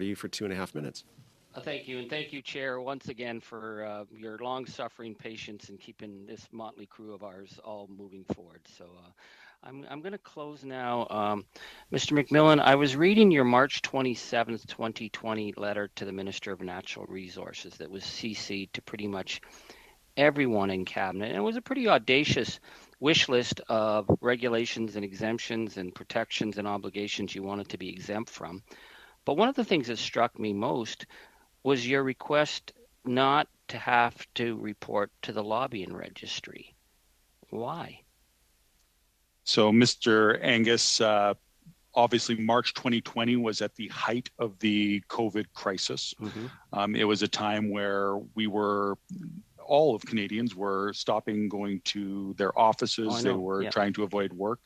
you for 2.5 minutes. Thank you, and thank you, Chair, once again for your long-suffering patience in keeping this motley crew of ours all moving forward. So I'm going to close now. Mr. McMillan, I was reading your March 27th, 2020 letter to the Minister of Natural Resources that was CC'd to pretty much everyone in Cabinet. And it was a pretty audacious wish list of regulations and exemptions and protections and obligations you wanted to be exempt from. But one of the things that struck me most was your request not to have to report to the Lobbying Registry. Why? So, Mr. Angus, obviously March 2020 was at the height of the COVID crisis. Mm-hmm. It was a time where all of Canadians were stopping going to their offices. They were trying to avoid work.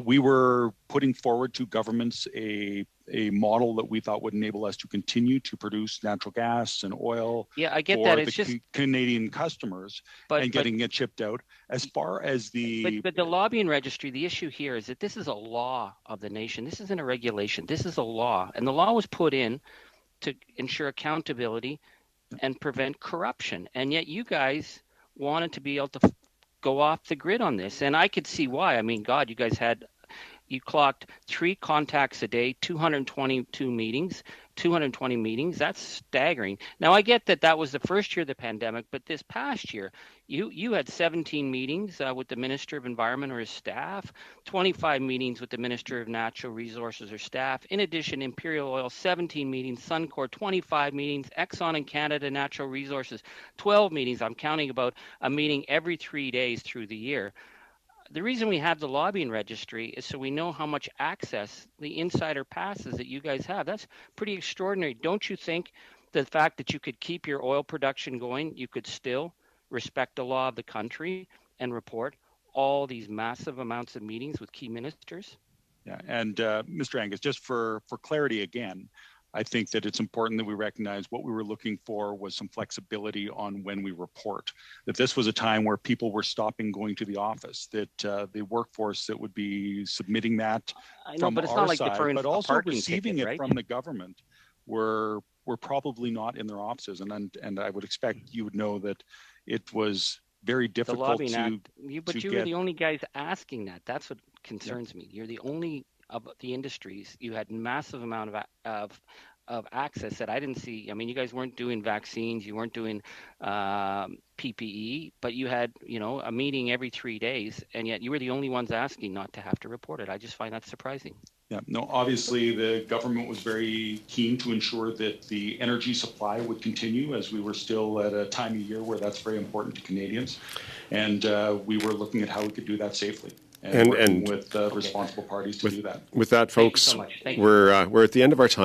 We were putting forward to governments a model that we thought would enable us to continue to produce natural gas and oil for the Canadian customers and getting it shipped out. As far as But the Lobbying Registry, the issue here is that this is a law of the nation. This isn't a regulation. This is a law. And the law was put in to ensure accountability and prevent corruption. And yet you guys wanted to be able to go off the grid on this. And I could see why. I mean, God, you clocked 3 contacts a day, 222 meetings, 220 meetings. That's staggering. Now, I get that was the first year of the pandemic, but this past year, you had 17 meetings with the Minister of Environment or his staff, 25 meetings with the Minister of Natural Resources or staff. In addition, Imperial Oil, 17 meetings, Suncor, 25 meetings, Exxon and Canada Natural Resources, 12 meetings. I'm counting about a meeting every 3 days through the year. The reason we have the Lobbying Registry is so we know how much access the insider passes that you guys have. That's pretty extraordinary. Don't you think the fact that you could keep your oil production going, you could still respect the law of the country and report all these massive amounts of meetings with key ministers? Yeah, and Mr. Angus, just for clarity again, I think that it's important that we recognize what we were looking for was some flexibility on when we report, that this was a time where people were stopping going to the office, that the workforce that would be submitting that from our side, but also receiving it from the government were probably not in their offices. And I would expect you would know that it was very difficult But you were the only guys asking that. That's what concerns me. You're the only of the industries. You had massive amount of access that I didn't see. I mean, you guys weren't doing vaccines, you weren't doing PPE, but you had, a meeting every 3 days, and yet you were the only ones asking not to have to report it. I just find that surprising. Yeah, no, obviously the government was very keen to ensure that the energy supply would continue, as we were still at a time of year where that's very important to Canadians. And we were looking at how we could do that safely. And working with responsible parties to do that. With that, folks, we're at the end of our time.